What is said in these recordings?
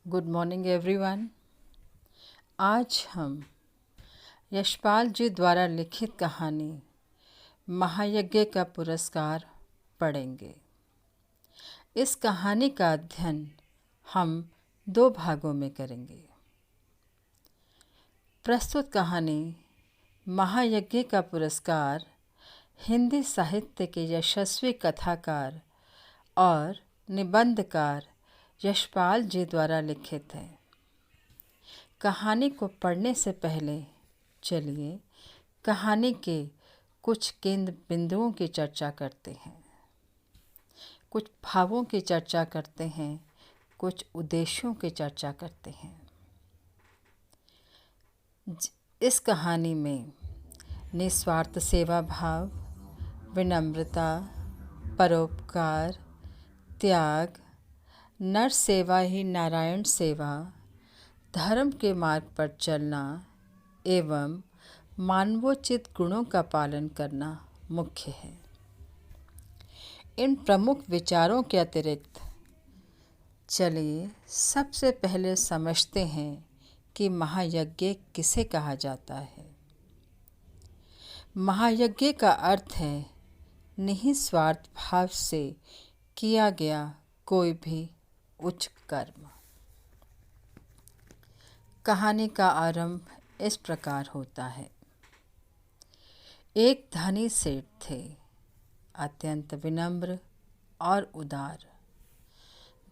Good morning everyone. आज हम यशपाल जी द्वारा लिखित कहानी महायज्ञ का पुरस्कार पढ़ेंगे। इस कहानी का अध्ययन हम 2 भागों में करेंगे। प्रस्तुत कहानी महायज्ञ का पुरस्कार हिंदी साहित्य के यशस्वी कथाकार और निबंधकार यशपाल जी द्वारा लिखित है। कहानी को पढ़ने से पहले चलिए कहानी के कुछ केंद्र बिंदुओं की चर्चा करते हैं, कुछ भावों की चर्चा करते हैं, कुछ उद्देश्यों की चर्चा करते हैं। इस कहानी में निस्वार्थ सेवा भाव, विनम्रता, परोपकार, त्याग, नर सेवा ही नारायण सेवा, धर्म के मार्ग पर चलना एवं मानवोचित गुणों का पालन करना मुख्य है। इन प्रमुख विचारों के अतिरिक्त चलिए सबसे पहले समझते हैं कि महायज्ञ किसे कहा जाता है। महायज्ञ का अर्थ है निस्वार्थ भाव से किया गया कोई भी उच्च कर्म। कहानी का आरंभ इस प्रकार होता है। एक धनी सेठ थे, अत्यंत विनम्र और उदार,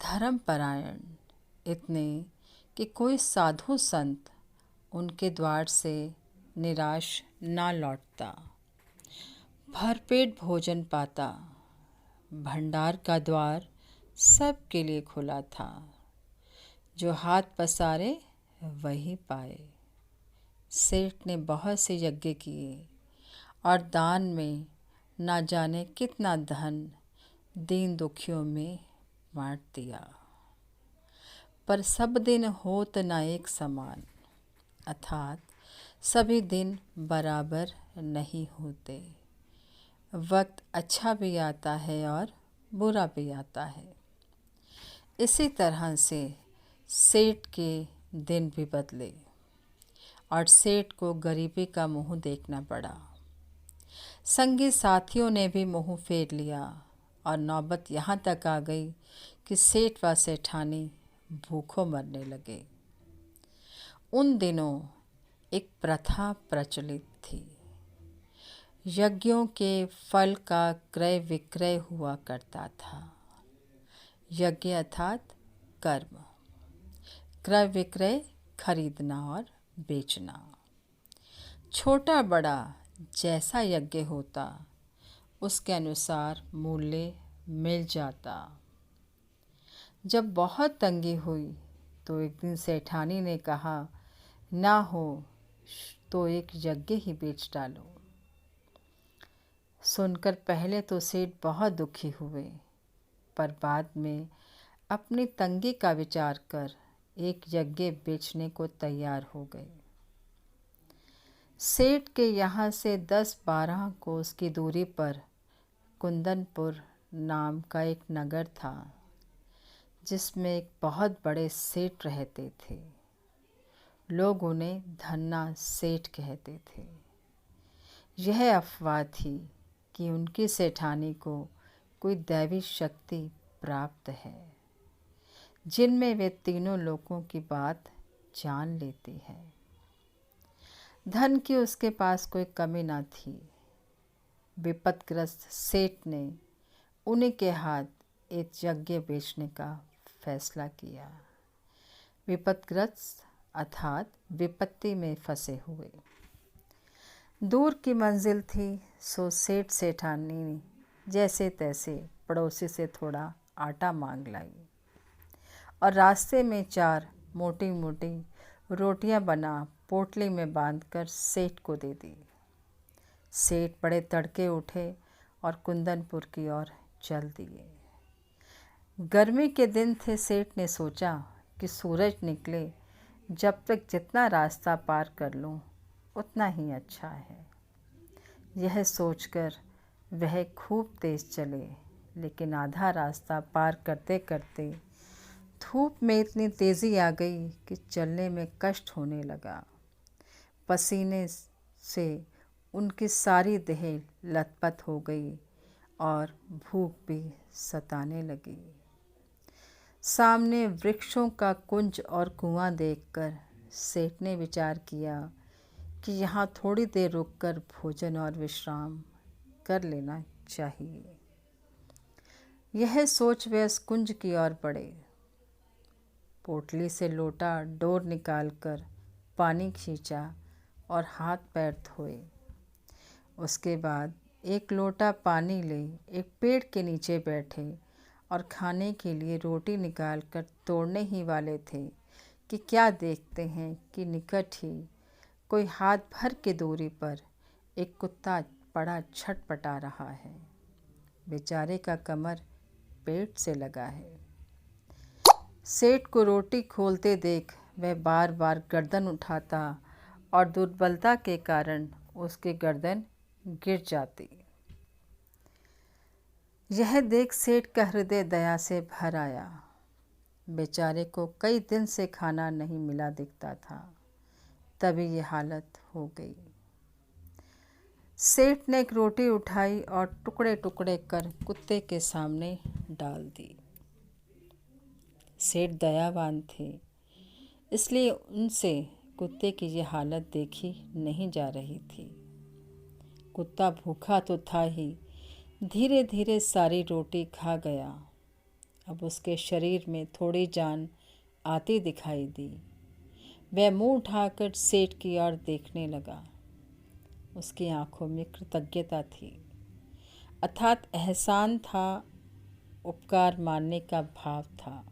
धर्मपरायण, इतने कि कोई साधु संत उनके द्वार से निराश ना लौटता, भरपेट भोजन पाता। भंडार का द्वार सबके लिए खुला था, जो हाथ पसारे वही पाए। सेठ ने बहुत से यज्ञ किए और दान में ना जाने कितना धन दीन दुखियों में बांट दिया, पर सब दिन होत ना एक समान, अर्थात सभी दिन बराबर नहीं होते। वक्त अच्छा भी आता है और बुरा भी आता है। इसी तरह से सेठ के दिन भी बदले और सेठ को गरीबी का मुंह देखना पड़ा। संगी साथियों ने भी मुंह फेर लिया और नौबत यहाँ तक आ गई कि सेठ व सेठानी भूखों मरने लगे। उन दिनों एक प्रथा प्रचलित थी। यज्ञों के फल का क्रय विक्रय हुआ करता था। यज्ञ अर्थात कर्म, क्रय विक्रय खरीदना और बेचना। छोटा बड़ा जैसा यज्ञ होता उसके अनुसार मूल्य मिल जाता। जब बहुत तंगी हुई तो एक दिन सेठानी ने कहा, ना हो तो एक यज्ञ ही बेच डालो। सुनकर पहले तो सेठ बहुत दुखी हुए, पर बाद में अपनी तंगी का विचार कर एक यज्ञ बेचने को तैयार हो गए। सेठ के यहाँ से 10-12 कोस की दूरी पर कुंदनपुर नाम का एक नगर था, जिसमें एक बहुत बड़े सेठ रहते थे। लोग उन्हें धन्ना सेठ कहते थे। यह अफवाह थी कि उनकी सेठानी को कोई दैवी शक्ति प्राप्त है, जिनमें वे तीनों लोगों की बात जान लेती है। धन की उसके पास कोई कमी न थी। विपदग्रस्त सेठ ने उन्हीं के हाथ एक यज्ञ बेचने का फैसला किया। विपदग्रस्त अर्थात विपत्ति में फंसे हुए। दूर की मंजिल थी, सो सेठ सेठानी जैसे तैसे पड़ोसी से थोड़ा आटा मांग लाई और रास्ते में 4 मोटी मोटी रोटियां बना पोटली में बांधकर सेठ को दे दी। सेठ बड़े तड़के उठे और कुंदनपुर की ओर चल दिए। गर्मी के दिन थे। सेठ ने सोचा कि सूरज निकले जब तक जितना रास्ता पार कर लूं उतना ही अच्छा है। यह सोचकर वह खूब तेज चले, लेकिन आधा रास्ता पार करते करते धूप में इतनी तेज़ी आ गई कि चलने में कष्ट होने लगा। पसीने से उनकी सारी देह लथपथ हो गई और भूख भी सताने लगी। सामने वृक्षों का कुंज और कुआं देखकर सेठ ने विचार किया कि यहाँ थोड़ी देर रुककर भोजन और विश्राम कर लेना चाहिए। यह सोच वे उस कुंज की ओर बढ़े। पोटली से लोटा डोर निकालकर पानी खींचा और हाथ पैर धोए। उसके बाद एक लोटा पानी ले एक पेड़ के नीचे बैठे और खाने के लिए रोटी निकालकर तोड़ने ही वाले थे कि क्या देखते हैं कि निकट ही कोई हाथ भर की दूरी पर एक कुत्ता पड़ा छटपटा रहा है। बेचारे का कमर पेट से लगा है। सेठ को रोटी खोलते देख वह बार बार गर्दन उठाता और दुर्बलता के कारण उसकी गर्दन गिर जाती। यह देख सेठ का हृदय दया से भर आया। बेचारे को कई दिन से खाना नहीं मिला दिखता था, तभी ये हालत हो गई। सेठ ने एक रोटी उठाई और टुकड़े टुकड़े कर कुत्ते के सामने डाल दी। सेठ दयावान थे, इसलिए उनसे कुत्ते की ये हालत देखी नहीं जा रही थी। कुत्ता भूखा तो था ही, धीरे धीरे सारी रोटी खा गया। अब उसके शरीर में थोड़ी जान आती दिखाई दी। वह मुंह उठाकर सेठ की ओर देखने लगा। उसकी आंखों में कृतज्ञता थी, अर्थात एहसान था, उपकार मानने का भाव था।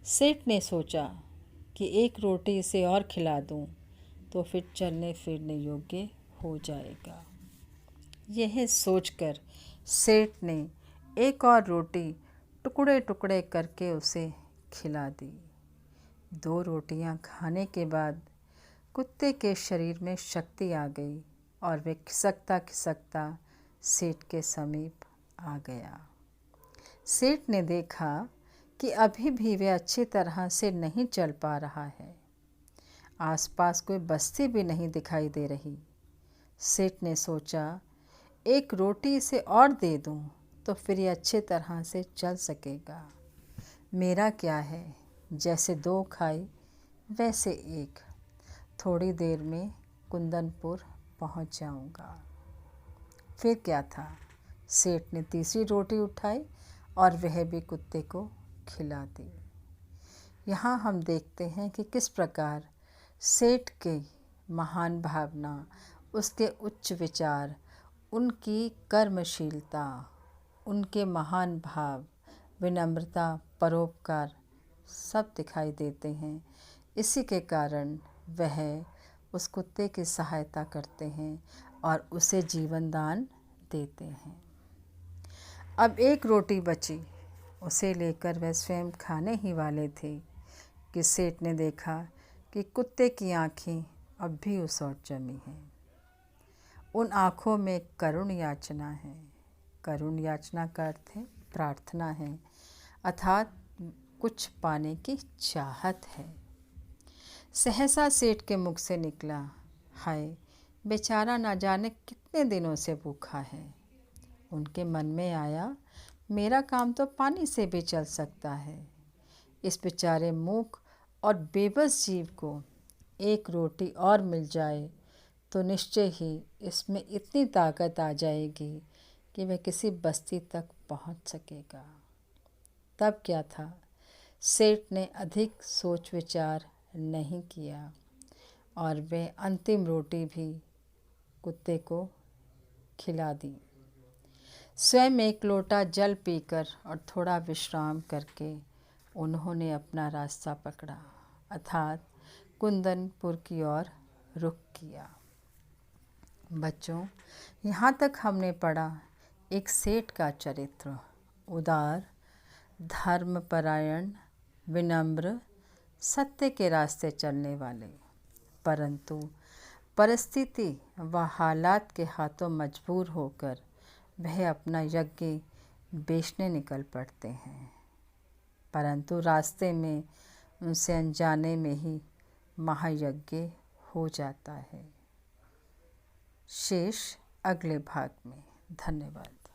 सेठ ने सोचा कि एक रोटी इसे और खिला दूं तो फिर चलने फिरने योग्य हो जाएगा। यह सोचकर सेठ ने एक और रोटी टुकड़े टुकड़े करके उसे खिला दी। 2 रोटियां खाने के बाद कुत्ते के शरीर में शक्ति आ गई और वह खिसकता खिसकता सेठ के समीप आ गया। सेठ ने देखा कि अभी भी वह अच्छी तरह से नहीं चल पा रहा है। आसपास कोई बस्ती भी नहीं दिखाई दे रही। सेठ ने सोचा, एक रोटी इसे और दे दूं तो फिर ये अच्छी तरह से चल सकेगा। मेरा क्या है, जैसे 2 खाई वैसे 1। थोड़ी देर में कुंदनपुर पहुंच जाऊंगा। फिर क्या था, सेठ ने तीसरी रोटी उठाई और वह भी कुत्ते को खिला दी। यहाँ हम देखते हैं कि किस प्रकार सेठ की महान भावना, उसके उच्च विचार, उनकी कर्मशीलता, उनके महान भाव, विनम्रता, परोपकार सब दिखाई देते हैं। इसी के कारण वह उस कुत्ते की सहायता करते हैं और उसे जीवन दान देते हैं। अब 1 रोटी बची, उसे लेकर वह स्वयं खाने ही वाले थे कि सेठ ने देखा कि कुत्ते की आँखें अब भी उस ओर जमी हैं। उन आँखों में करुण याचना है। करुण याचना का अर्थ है प्रार्थना है, अर्थात कुछ पाने की चाहत है। सहसा सेठ के मुख से निकला, हाय, बेचारा ना जाने कितने दिनों से भूखा है। उनके मन में आया, मेरा काम तो पानी से भी चल सकता है। इस बेचारे मूक और बेबस जीव को 1 रोटी और मिल जाए तो निश्चय ही इसमें इतनी ताकत आ जाएगी कि वह किसी बस्ती तक पहुंच सकेगा। तब क्या था, सेठ ने अधिक सोच विचार नहीं किया और वह अंतिम रोटी भी कुत्ते को खिला दी। स्वयं 1 लोटा जल पीकर और थोड़ा विश्राम करके उन्होंने अपना रास्ता पकड़ा, अर्थात कुंदनपुर की ओर रुख किया। बच्चों, यहाँ तक हमने पढ़ा एक सेठ का चरित्र, उदार, धर्मपरायण, विनम्र, सत्य के रास्ते चलने वाले, परंतु परिस्थिति व हालात के हाथों मजबूर होकर वह अपना यज्ञ बेचने निकल पड़ते हैं। परंतु रास्ते में उनसे अनजाने में ही महायज्ञ हो जाता है। शेष अगले भाग में। धन्यवाद।